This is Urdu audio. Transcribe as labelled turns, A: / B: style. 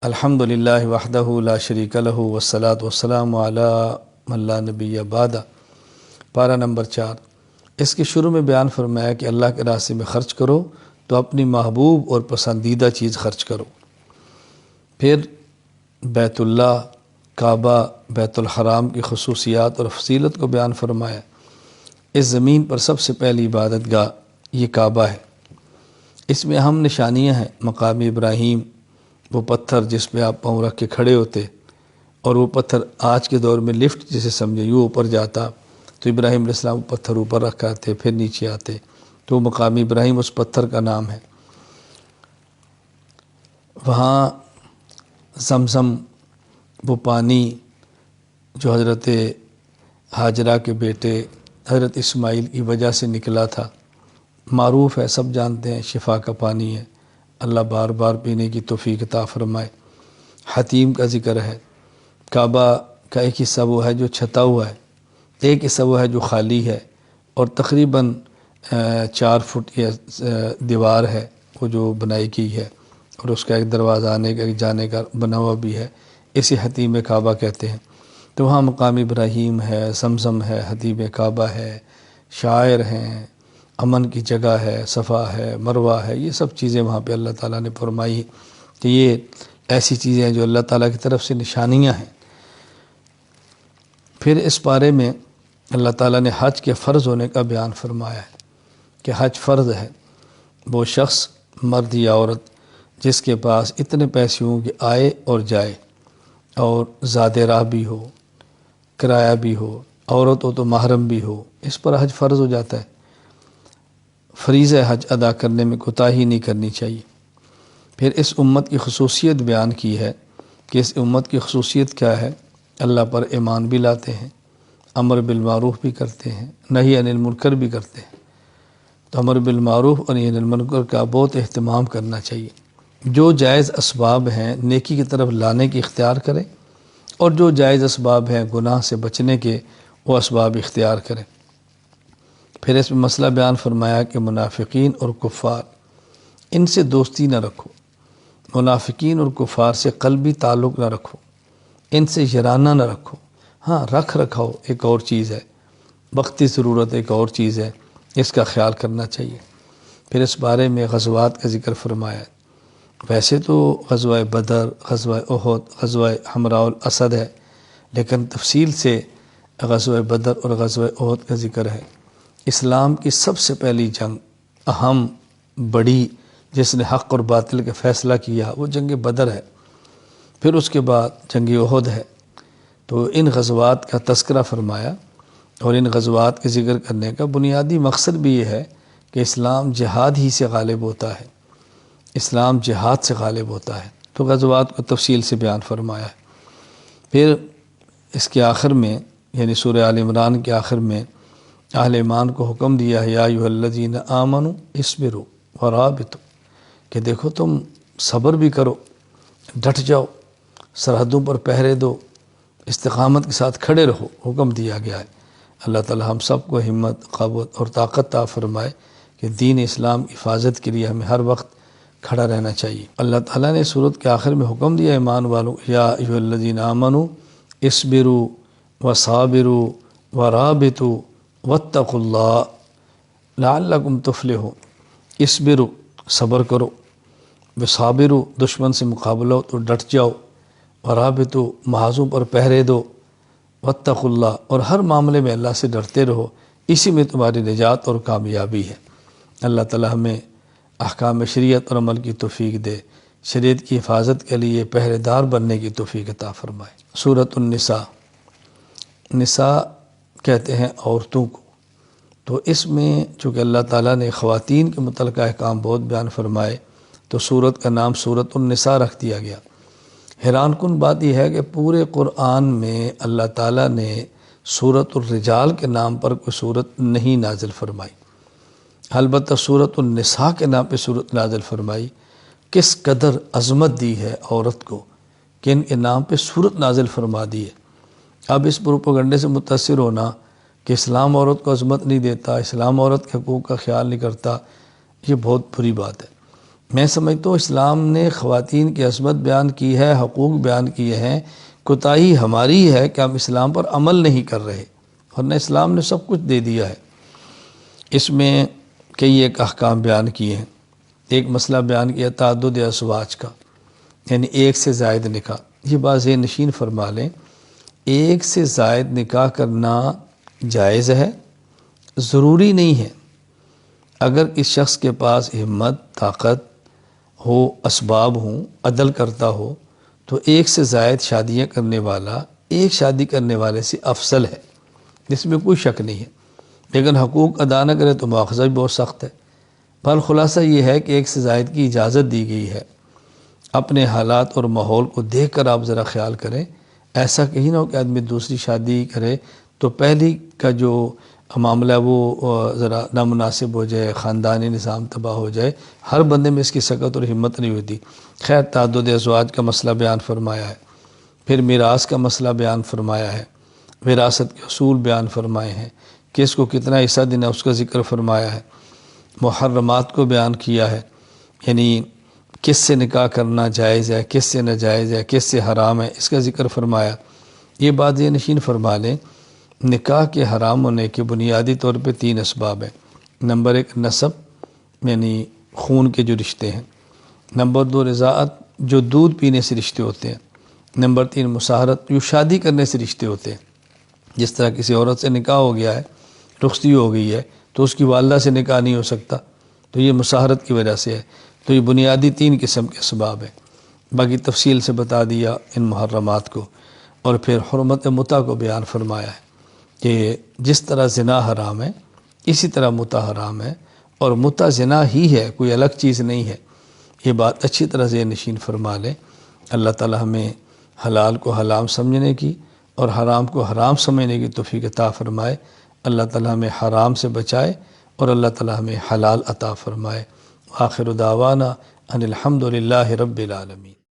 A: الحمد للہ وحدہ لا شریک لہ والصلاة والسلام علی من لا نبی بعد۔ پارہ نمبر 4۔ اس کے شروع میں بیان فرمایا کہ اللہ کے راستے میں خرچ کرو تو اپنی محبوب اور پسندیدہ چیز خرچ کرو۔ پھر بیت اللہ، کعبہ، بیت الحرام کی خصوصیات اور فضیلت کو بیان فرمایا۔ اس زمین پر سب سے پہلی عبادت گاہ یہ کعبہ ہے۔ اس میں اہم نشانیاں ہیں۔ مقام ابراہیم، وہ پتھر جس پہ آپ پاؤں رکھ کے کھڑے ہوتے، اور وہ پتھر آج کے دور میں لفٹ جسے سمجھے یوں اوپر جاتا، تو ابراہیم علیہ السلام پتھر اوپر رکھا تھے پھر نیچے آتے، تو وہ مقام ابراہیم اس پتھر کا نام ہے۔ وہاں زمزم، وہ پانی جو حضرت ہاجرہ کے بیٹے حضرت اسماعیل کی وجہ سے نکلا تھا، معروف ہے، سب جانتے ہیں، شفا کا پانی ہے، اللہ بار بار پینے کی توفیق عطا فرمائے۔ حتیم کا ذکر ہے۔ کعبہ کا ایک حصہ وہ ہے جو چھتا ہوا ہے، ایک حصہ وہ ہے جو خالی ہے، اور تقریباً 4 فٹ یا دیوار ہے وہ جو بنائی کی ہے، اور اس کا ایک دروازہ آنے کا جانے کا بنا ہوا بھی ہے، اسے حتیم کعبہ کہتے ہیں۔ تو وہاں مقام ابراہیم ہے، زمزم ہے، حتیم کعبہ ہے، شاعر ہیں، امن کی جگہ ہے، صفا ہے، مروہ ہے، یہ سب چیزیں وہاں پہ اللہ تعالیٰ نے فرمائی کہ یہ ایسی چیزیں ہیں جو اللہ تعالیٰ کی طرف سے نشانیاں ہیں۔ پھر اس بارے میں اللہ تعالیٰ نے حج کے فرض ہونے کا بیان فرمایا ہے کہ حج فرض ہے۔ وہ شخص، مرد یا عورت، جس کے پاس اتنے پیسے ہوں کہ آئے اور جائے، اور زاد راہ بھی ہو، کرایہ بھی ہو، عورت ہو تو محرم بھی ہو، اس پر حج فرض ہو جاتا ہے۔ فریضہ حج ادا کرنے میں کوتاہی نہیں کرنی چاہیے۔ پھر اس امت کی خصوصیت بیان کی ہے کہ اس امت کی خصوصیت کیا ہے۔ اللہ پر ایمان بھی لاتے ہیں، امر بالمعروف بھی کرتے ہیں، نہی عن المنکر بھی کرتے ہیں۔ تو امر بالمعروف اور نہی عن المنکر کا بہت اہتمام کرنا چاہیے۔ جو جائز اسباب ہیں نیکی کی طرف لانے کی اختیار کریں، اور جو جائز اسباب ہیں گناہ سے بچنے کے، وہ اسباب اختیار کریں۔ پھر اس میں مسئلہ بیان فرمایا کہ منافقین اور کفار، ان سے دوستی نہ رکھو، منافقین اور کفار سے قلبی تعلق نہ رکھو، ان سے یارانہ نہ رکھو۔ ہاں، رکھاؤ ایک اور چیز ہے، وقتی ضرورت ایک اور چیز ہے، اس کا خیال کرنا چاہیے۔ پھر اس بارے میں غزوات کا ذکر فرمایا۔ ویسے تو غزوہ بدر، غزوہ احد، غزوہ حمراء الاسد ہے، لیکن تفصیل سے غزوہ بدر اور غزوہ احد کا ذکر ہے۔ اسلام کی سب سے پہلی جنگ، اہم، بڑی، جس نے حق اور باطل کا فیصلہ کیا، وہ جنگ بدر ہے۔ پھر اس کے بعد جنگ احد ہے۔ تو ان غزوات کا تذکرہ فرمایا، اور ان غزوات کے ذکر کرنے کا بنیادی مقصد بھی یہ ہے کہ اسلام جہاد ہی سے غالب ہوتا ہے، اسلام جہاد سے غالب ہوتا ہے۔ تو غزوات کو تفصیل سے بیان فرمایا ہے۔ پھر اس کے آخر میں، یعنی سورہ آل عمران کے آخر میں، اہل ایمان کو حکم دیا ہے، یا ایھا الذین آمنوا اصبروا ورابطوا، کہ دیکھو تم صبر بھی کرو، ڈٹ جاؤ، سرحدوں پر پہرے دو، استقامت کے ساتھ کھڑے رہو، حکم دیا گیا ہے۔ اللہ تعالی ہم سب کو ہمت، قوت اور طاقت عطا فرمائے کہ دین اسلام کی حفاظت کے لیے ہمیں ہر وقت کھڑا رہنا چاہیے۔ اللہ تعالیٰ نے سورت کے آخر میں حکم دیا ایمان والوں، یا ایھا الذین آمنوا اصبروا وصابروا ورابطوا واتقوا اللہ لعلکم تفلحون۔ اصبروا، صبر کرو، وصابروا، دشمن سے مقابلہ ہو تو ڈٹ جاؤ، ورابطوا، محاذوں پر پہرے دو، واتقوا اللہ، اور ہر معاملے میں اللہ سے ڈرتے رہو، اسی میں تمہاری نجات اور کامیابی ہے۔ اللہ تعالی ہمیں احکام شریعت اور عمل کی توفیق دے، شریعت کی حفاظت کے لیے پہرے دار بننے کی توفیق عطا فرمائے۔ سورۃ النساء، نساء کہتے ہیں عورتوں کو۔ تو اس میں چونکہ اللہ تعالیٰ نے خواتین کے متعلقہ احکام بہت بیان فرمائے، تو سورت کا نام سورۃ النساء رکھ دیا گیا۔ حیران کن بات یہ ہے کہ پورے قرآن میں اللہ تعالیٰ نے سورۃ الرجال کے نام پر کوئی سورت نہیں نازل فرمائی، البتہ سورۃ النساء کے نام پہ سورت نازل فرمائی۔ کس قدر عظمت دی ہے عورت کو کہ ان کے نام پہ سورت نازل فرما دی ہے۔ اب اس پروپیگنڈے سے متاثر ہونا کہ اسلام عورت کو عظمت نہیں دیتا، اسلام عورت کے حقوق کا خیال نہیں کرتا، یہ بہت بری بات ہے۔ میں سمجھتا ہوں اسلام نے خواتین کی عصمت بیان کی ہے، حقوق بیان کیے ہیں، کوتاہی ہماری ہے کہ ہم اسلام پر عمل نہیں کر رہے، ورنہ اسلام نے سب کچھ دے دیا ہے۔ اس میں کئی ایک احکام بیان کیے ہیں۔ ایک مسئلہ بیان کیا تعدد ازواج کا، یعنی ایک سے زائد نکاح۔ یہ بات ذہن نشین فرما لیں، ایک سے زائد نکاح کرنا جائز ہے، ضروری نہیں ہے۔ اگر اس شخص کے پاس ہمت، طاقت ہو، اسباب ہوں، عدل کرتا ہو، تو ایک سے زائد شادیاں کرنے والا ایک شادی کرنے والے سے افضل ہے، جس میں کوئی شک نہیں ہے۔ لیکن حقوق ادا نہ کرے تو مواخذہ بھی بہت سخت ہے۔ بہرحال خلاصہ یہ ہے کہ ایک سے زائد کی اجازت دی گئی ہے۔ اپنے حالات اور ماحول کو دیکھ کر آپ ذرا خیال کریں، ایسا کہیں نہ ہو کہ آدمی دوسری شادی کرے تو پہلی کا جو معاملہ ہے وہ ذرا نامناسب ہو جائے، خاندانی نظام تباہ ہو جائے۔ ہر بندے میں اس کی سکت اور ہمت نہیں ہوتی۔ خیر، تعدد ازواج کا مسئلہ بیان فرمایا ہے، پھر میراث کا مسئلہ بیان فرمایا ہے، وراثت کے اصول بیان فرمائے ہیں، کس کو کتنا حصہ دینا اس کا ذکر فرمایا ہے، محرمات کو بیان کیا ہے، یعنی کس سے نکاح کرنا جائز ہے، کس سے ناجائز ہے، کس سے حرام ہے، اس کا ذکر فرمایا۔ یہ بات یہ نشین فرما لیں، نکاح کے حرام ہونے کے بنیادی طور پہ 3 اسباب ہیں۔ نمبر 1 نسب، یعنی خون کے جو رشتے ہیں۔ نمبر 2 رضاعت، جو دودھ پینے سے رشتے ہوتے ہیں۔ نمبر 3 مساہرت، جو شادی کرنے سے رشتے ہوتے ہیں۔ جس طرح کسی عورت سے نکاح ہو گیا ہے، رخصتی ہو گئی ہے، تو اس کی والدہ سے نکاح نہیں ہو سکتا، تو یہ مساہرت کی وجہ سے ہے۔ تو یہ بنیادی 3 قسم کے اسباب ہیں۔ باقی تفصیل سے بتا دیا ان محرمات کو، اور پھر حرمت متع کو بیان فرمایا ہے کہ جس طرح زنا حرام ہے اسی طرح متع حرام ہے، اور متع زنا ہی ہے، کوئی الگ چیز نہیں ہے۔ یہ بات اچھی طرح ذہن نشین فرما لیں۔ اللہ تعالی ہمیں حلال کو حرام سمجھنے کی اور حرام کو حرام سمجھنے کی توفیق عطا فرمائے۔ اللہ تعالی ہمیں حرام سے بچائے اور اللہ تعالی ہمیں حلال عطا فرمائے۔ آخر دعوانا ان الحمد للہ رب العالمین۔